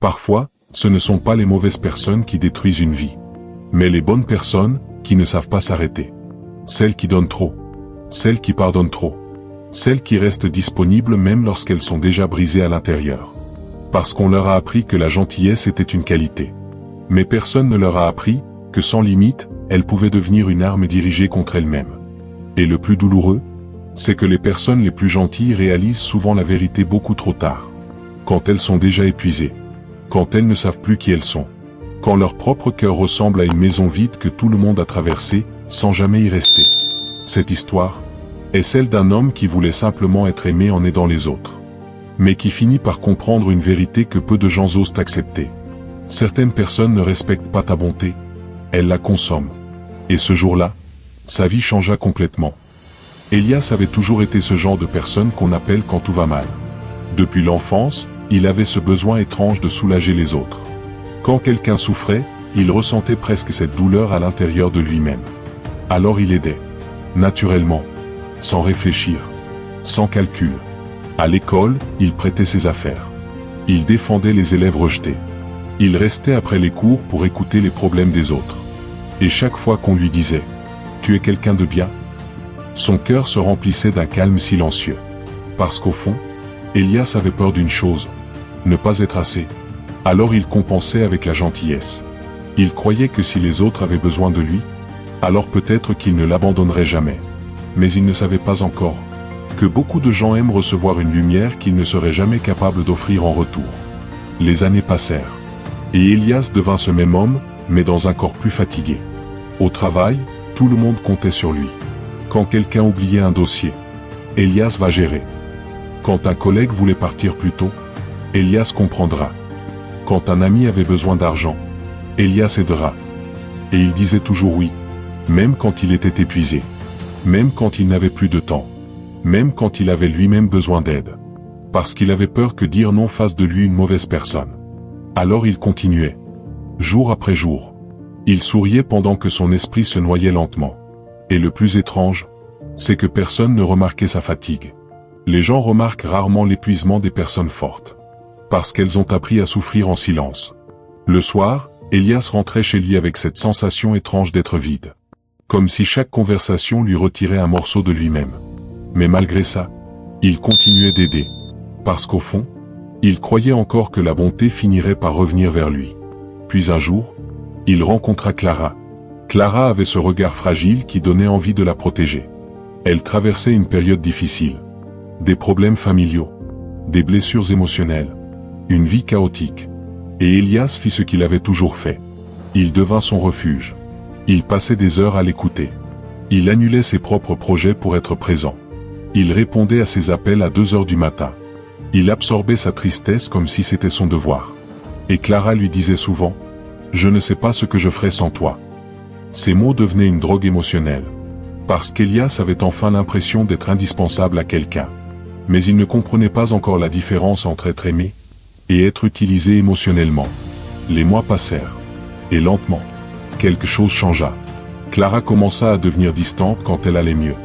Parfois, ce ne sont pas les mauvaises personnes qui détruisent une vie, mais les bonnes personnes qui ne savent pas s'arrêter. Celles qui donnent trop, celles qui pardonnent trop, celles qui restent disponibles même lorsqu'elles sont déjà brisées à l'intérieur. Parce qu'on leur a appris que la gentillesse était une qualité. Mais personne ne leur a appris que sans limite, elle pouvait devenir une arme dirigée contre elle-même. Et le plus douloureux, c'est que les personnes les plus gentilles réalisent souvent la vérité beaucoup trop tard. Quand elles sont déjà épuisées. Quand elles ne savent plus qui elles sont. Quand leur propre cœur ressemble à une maison vide que tout le monde a traversée, sans jamais y rester. Cette histoire est celle d'un homme qui voulait simplement être aimé en aidant les autres. Mais qui finit par comprendre une vérité que peu de gens osent accepter. Certaines personnes ne respectent pas ta bonté, elles la consomment. Et ce jour-là, sa vie changea complètement. Elias avait toujours été ce genre de personne qu'on appelle quand tout va mal. Depuis l'enfance, il avait ce besoin étrange de soulager les autres. Quand quelqu'un souffrait, il ressentait presque cette douleur à l'intérieur de lui-même. Alors il aidait. Naturellement. Sans réfléchir. Sans calcul. À l'école, il prêtait ses affaires. Il défendait les élèves rejetés. Il restait après les cours pour écouter les problèmes des autres. Et chaque fois qu'on lui disait « Tu es quelqu'un de bien », son cœur se remplissait d'un calme silencieux. Parce qu'au fond, Elias avait peur d'une chose, ne pas être assez. Alors il compensait avec la gentillesse. Il croyait que si les autres avaient besoin de lui, alors peut-être qu'il ne l'abandonnerait jamais. Mais il ne savait pas encore que beaucoup de gens aiment recevoir une lumière qu'ils ne seraient jamais capables d'offrir en retour. Les années passèrent. Et Elias devint ce même homme, mais dans un corps plus fatigué. Au travail, tout le monde comptait sur lui. Quand quelqu'un oubliait un dossier, Elias va gérer. Quand un collègue voulait partir plus tôt, Elias comprendra. Quand un ami avait besoin d'argent, Elias aidera. Et il disait toujours oui, même quand il était épuisé, même quand il n'avait plus de temps, même quand il avait lui-même besoin d'aide. Parce qu'il avait peur que dire non fasse de lui une mauvaise personne. Alors il continuait. Jour après jour. Il souriait pendant que son esprit se noyait lentement. Et le plus étrange, c'est que personne ne remarquait sa fatigue. Les gens remarquent rarement l'épuisement des personnes fortes. Parce qu'elles ont appris à souffrir en silence. Le soir, Elias rentrait chez lui avec cette sensation étrange d'être vide. Comme si chaque conversation lui retirait un morceau de lui-même. Mais malgré ça, il continuait d'aider. Parce qu'au fond, il croyait encore que la bonté finirait par revenir vers lui. Puis un jour, il rencontra Clara. Clara avait ce regard fragile qui donnait envie de la protéger. Elle traversait une période difficile. Des problèmes familiaux. Des blessures émotionnelles. Une vie chaotique. Et Elias fit ce qu'il avait toujours fait. Il devint son refuge. Il passait des heures à l'écouter. Il annulait ses propres projets pour être présent. Il répondait à ses appels à 2 heures du matin. Il absorbait sa tristesse comme si c'était son devoir. Et Clara lui disait souvent « Je ne sais pas ce que je ferais sans toi ». Ces mots devenaient une drogue émotionnelle. Parce qu'Elias avait enfin l'impression d'être indispensable à quelqu'un. Mais il ne comprenait pas encore la différence entre être aimé et être utilisé émotionnellement. Les mois passèrent. Et lentement, quelque chose changea. Clara commença à devenir distante quand elle allait mieux.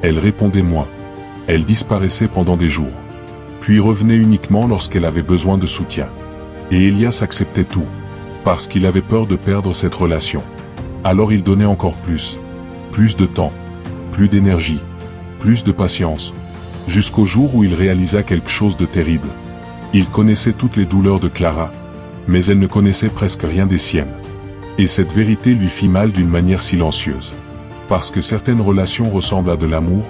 Elle répondait moins. Elle disparaissait pendant des jours. Puis revenait uniquement lorsqu'elle avait besoin de soutien. Et Elias acceptait tout. Parce qu'il avait peur de perdre cette relation. Alors il donnait encore plus. Plus de temps. Plus d'énergie. Plus de patience. Jusqu'au jour où il réalisa quelque chose de terrible. Il connaissait toutes les douleurs de Clara. Mais elle ne connaissait presque rien des siennes. Et cette vérité lui fit mal d'une manière silencieuse. Parce que certaines relations ressemblent à de l'amour,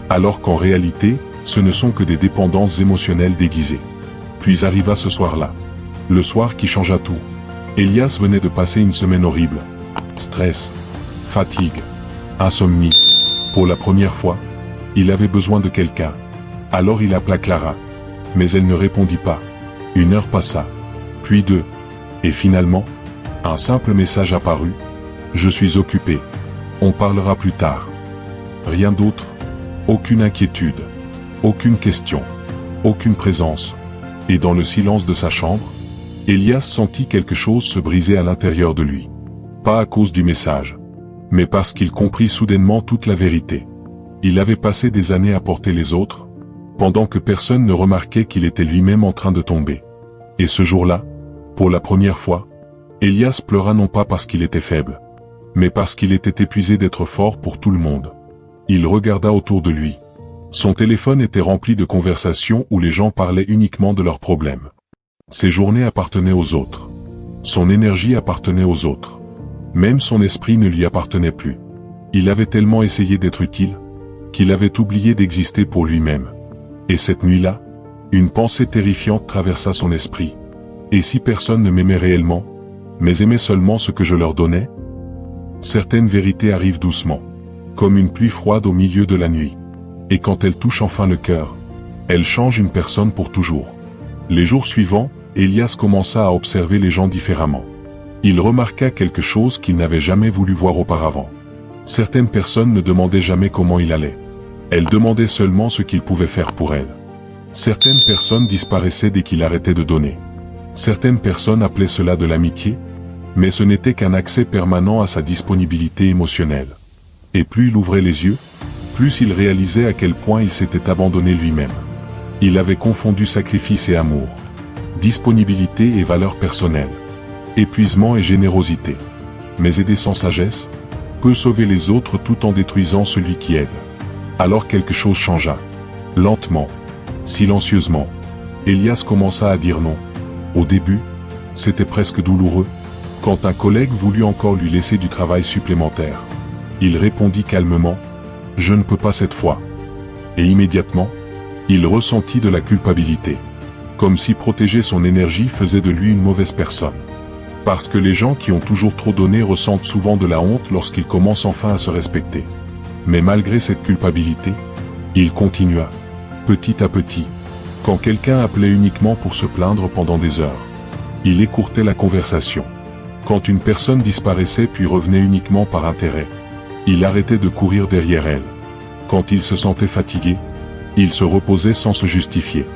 alors qu'en réalité, ce ne sont que des dépendances émotionnelles déguisées. Puis arriva ce soir-là. Le soir qui changea tout. Elias venait de passer une semaine horrible. Stress, fatigue, insomnie. Pour la première fois, il avait besoin de quelqu'un. Alors il appela Clara. Mais elle ne répondit pas. 1 heure passa. Puis 2. Et finalement, un simple message apparut. Je suis occupé. On parlera plus tard. Rien d'autre. Aucune inquiétude. Aucune question. Aucune présence. Et dans le silence de sa chambre, Elias sentit quelque chose se briser à l'intérieur de lui. Pas à cause du message, mais parce qu'il comprit soudainement toute la vérité. Il avait passé des années à porter les autres, pendant que personne ne remarquait qu'il était lui-même en train de tomber. Et ce jour-là, Pour la première fois, Elias pleura non pas parce qu'il était faible, mais parce qu'il était épuisé d'être fort pour tout le monde. Il regarda autour de lui. Son téléphone était rempli de conversations où les gens parlaient uniquement de leurs problèmes. Ses journées appartenaient aux autres. Son énergie appartenait aux autres. Même son esprit ne lui appartenait plus. Il avait tellement essayé d'être utile, qu'il avait oublié d'exister pour lui-même. Et cette nuit-là, une pensée terrifiante traversa son esprit. Et si personne ne m'aimait réellement, mais aimait seulement ce que je leur donnais? Certaines vérités arrivent doucement, comme une pluie froide au milieu de la nuit. Et quand elles touchent enfin le cœur, elles changent une personne pour toujours. Les jours suivants, Elias commença à observer les gens différemment. Il remarqua quelque chose qu'il n'avait jamais voulu voir auparavant. Certaines personnes ne demandaient jamais comment il allait. Elles demandaient seulement ce qu'il pouvait faire pour elles. Certaines personnes disparaissaient dès qu'il arrêtait de donner. Certaines personnes appelaient cela de l'amitié, mais ce n'était qu'un accès permanent à sa disponibilité émotionnelle. Et plus il ouvrait les yeux, plus il réalisait à quel point il s'était abandonné lui-même. Il avait confondu sacrifice et amour, disponibilité et valeur personnelle, épuisement et générosité. Mais aider sans sagesse peut sauver les autres tout en détruisant celui qui aide. Alors quelque chose changea. Lentement, silencieusement, Elias commença à dire non. Au début, c'était presque douloureux, quand un collègue voulut encore lui laisser du travail supplémentaire. Il répondit calmement, « Je ne peux pas cette fois. » Et immédiatement, il ressentit de la culpabilité, comme si protéger son énergie faisait de lui une mauvaise personne. Parce que les gens qui ont toujours trop donné ressentent souvent de la honte lorsqu'ils commencent enfin à se respecter. Mais malgré cette culpabilité, il continua, petit à petit. Quand quelqu'un appelait uniquement pour se plaindre pendant des heures, il écourtait la conversation. Quand une personne disparaissait puis revenait uniquement par intérêt, il arrêtait de courir derrière elle. Quand il se sentait fatigué, il se reposait sans se justifier.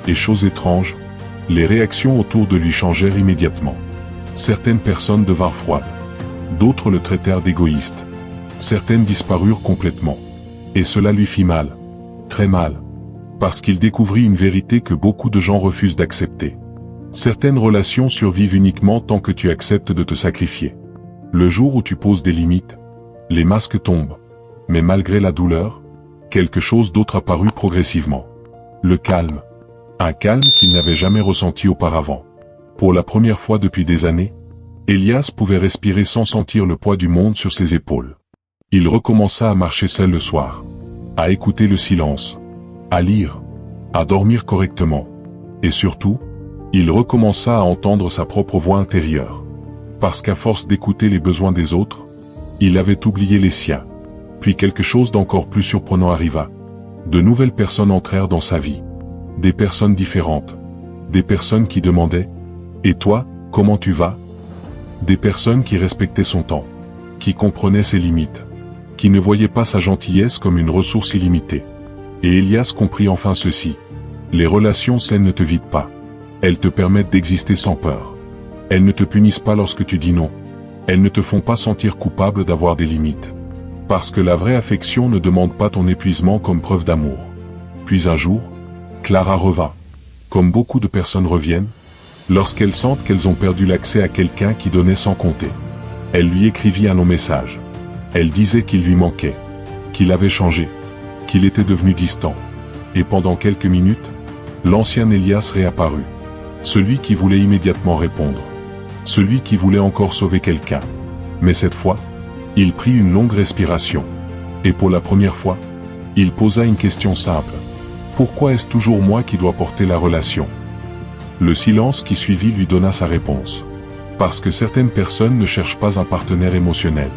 Et chose étrange, les réactions autour de lui changèrent immédiatement. Certaines personnes devinrent froides. D'autres le traitèrent d'égoïste. Certaines disparurent complètement. Et cela lui fit mal. Très mal. Parce qu'il découvrit une vérité que beaucoup de gens refusent d'accepter. Certaines relations survivent uniquement tant que tu acceptes de te sacrifier. Le jour où tu poses des limites, les masques tombent. Mais malgré la douleur, quelque chose d'autre apparut progressivement. Le calme. Un calme qu'il n'avait jamais ressenti auparavant. Pour la première fois depuis des années, Elias pouvait respirer sans sentir le poids du monde sur ses épaules. Il recommença à marcher seul le soir, à écouter le silence, à lire, à dormir correctement. Et surtout, il recommença à entendre sa propre voix intérieure. Parce qu'à force d'écouter les besoins des autres, il avait oublié les siens. Puis quelque chose d'encore plus surprenant arriva. De nouvelles personnes entrèrent dans sa vie. Des personnes différentes. Des personnes qui demandaient « Et toi, comment tu vas ?» Des personnes qui respectaient son temps, qui comprenaient ses limites, qui ne voyaient pas sa gentillesse comme une ressource illimitée. Et Elias comprit enfin ceci. Les relations saines ne te vident pas. Elles te permettent d'exister sans peur. Elles ne te punissent pas lorsque tu dis non. Elles ne te font pas sentir coupable d'avoir des limites. Parce que la vraie affection ne demande pas ton épuisement comme preuve d'amour. Puis un jour, Clara revint. Comme beaucoup de personnes reviennent, lorsqu'elles sentent qu'elles ont perdu l'accès à quelqu'un qui donnait sans compter. Elle lui écrivit un long message. Elle disait qu'il lui manquait, qu'il avait changé, qu'il était devenu distant. Et pendant quelques minutes, l'ancien Elias réapparut. Celui qui voulait immédiatement répondre. Celui qui voulait encore sauver quelqu'un. Mais cette fois, il prit une longue respiration. Et pour la première fois, il posa une question simple. Pourquoi est-ce toujours moi qui dois porter la relation ? Le silence qui suivit lui donna sa réponse. Parce que certaines personnes ne cherchent pas un partenaire émotionnel.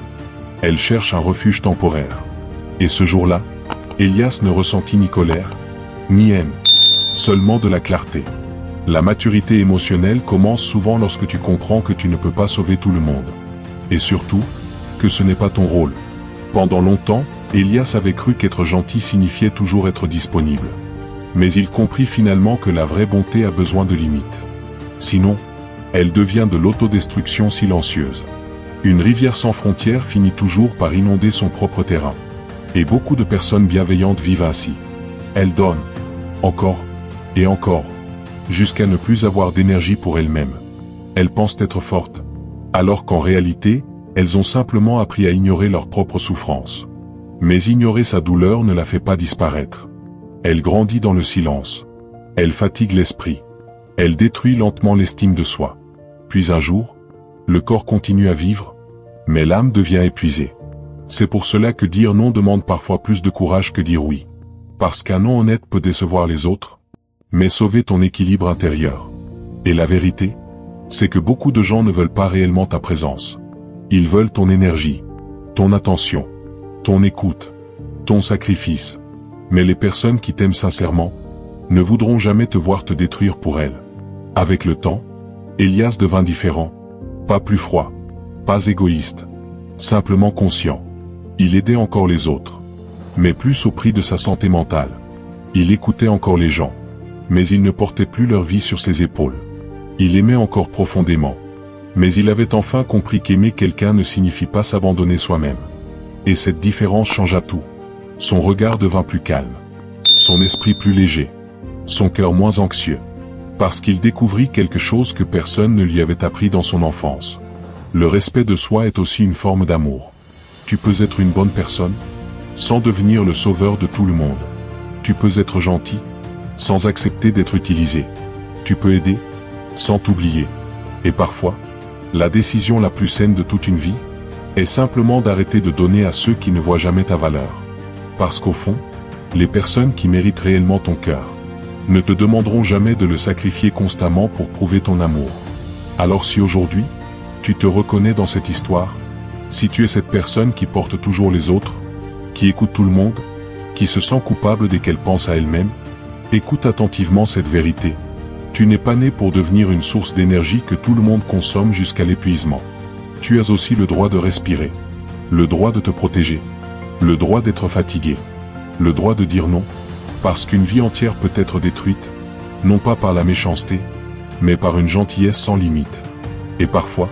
Elles cherchent un refuge temporaire. Et ce jour-là, Elias ne ressentit ni colère, ni haine. Seulement de la clarté. La maturité émotionnelle commence souvent lorsque tu comprends que tu ne peux pas sauver tout le monde. Et surtout, que ce n'est pas ton rôle. Pendant longtemps, Elias avait cru qu'être gentil signifiait toujours être disponible. Mais il comprit finalement que la vraie bonté a besoin de limites. Sinon, elle devient de l'autodestruction silencieuse. Une rivière sans frontières finit toujours par inonder son propre terrain. Et beaucoup de personnes bienveillantes vivent ainsi. Elles donnent, encore, et encore, jusqu'à ne plus avoir d'énergie pour elles-mêmes. elles pensent être fortes, alors qu'en réalité, elles ont simplement appris à ignorer leur propre souffrance. Mais ignorer sa douleur ne la fait pas disparaître. Elle grandit dans le silence. Elle fatigue l'esprit. Elle détruit lentement l'estime de soi. Puis un jour, le corps continue à vivre, mais l'âme devient épuisée. C'est pour cela que dire non demande parfois plus de courage que dire oui. Parce qu'un non honnête peut décevoir les autres, mais sauver ton équilibre intérieur. Et la vérité, c'est que beaucoup de gens ne veulent pas réellement ta présence. Ils veulent ton énergie, ton attention, ton écoute, ton sacrifice. Mais les personnes qui t'aiment sincèrement ne voudront jamais te voir te détruire pour elles. Avec le temps, Elias devint différent, pas plus froid, pas égoïste, simplement conscient. Il aidait encore les autres, mais plus au prix de sa santé mentale. Il écoutait encore les gens, mais il ne portait plus leur vie sur ses épaules. Il aimait encore profondément, mais il avait enfin compris qu'aimer quelqu'un ne signifie pas s'abandonner soi-même. Et cette différence changea tout. Son regard devint plus calme, son esprit plus léger, son cœur moins anxieux, parce qu'il découvrit quelque chose que personne ne lui avait appris dans son enfance. Le respect de soi est aussi une forme d'amour. Tu peux être une bonne personne, sans devenir le sauveur de tout le monde. Tu peux être gentil, sans accepter d'être utilisé. Tu peux aider, sans t'oublier. Et parfois, la décision la plus saine de toute une vie, est simplement d'arrêter de donner à ceux qui ne voient jamais ta valeur. Parce qu'au fond, les personnes qui méritent réellement ton cœur, ne te demanderont jamais de le sacrifier constamment pour prouver ton amour. Alors si aujourd'hui, tu te reconnais dans cette histoire, si tu es cette personne qui porte toujours les autres, qui écoute tout le monde, qui se sent coupable dès qu'elle pense à elle-même, écoute attentivement cette vérité. Tu n'es pas né pour devenir une source d'énergie que tout le monde consomme jusqu'à l'épuisement. Tu as aussi le droit de respirer, le droit de te protéger, le droit d'être fatigué, le droit de dire non, parce qu'une vie entière peut être détruite, non pas par la méchanceté, mais par une gentillesse sans limite. Et parfois,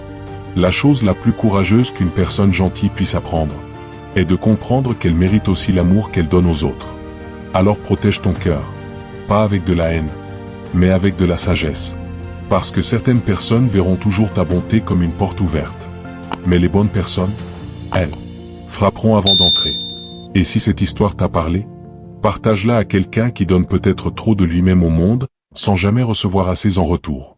la chose la plus courageuse qu'une personne gentille puisse apprendre, est de comprendre qu'elle mérite aussi l'amour qu'elle donne aux autres. Alors protège ton cœur, pas avec de la haine, mais avec de la sagesse. Parce que certaines personnes verront toujours ta bonté comme une porte ouverte. Mais les bonnes personnes, elles, frapperont avant d'entrer. Et si cette histoire t'a parlé, partage-la à quelqu'un qui donne peut-être trop de lui-même au monde, sans jamais recevoir assez en retour.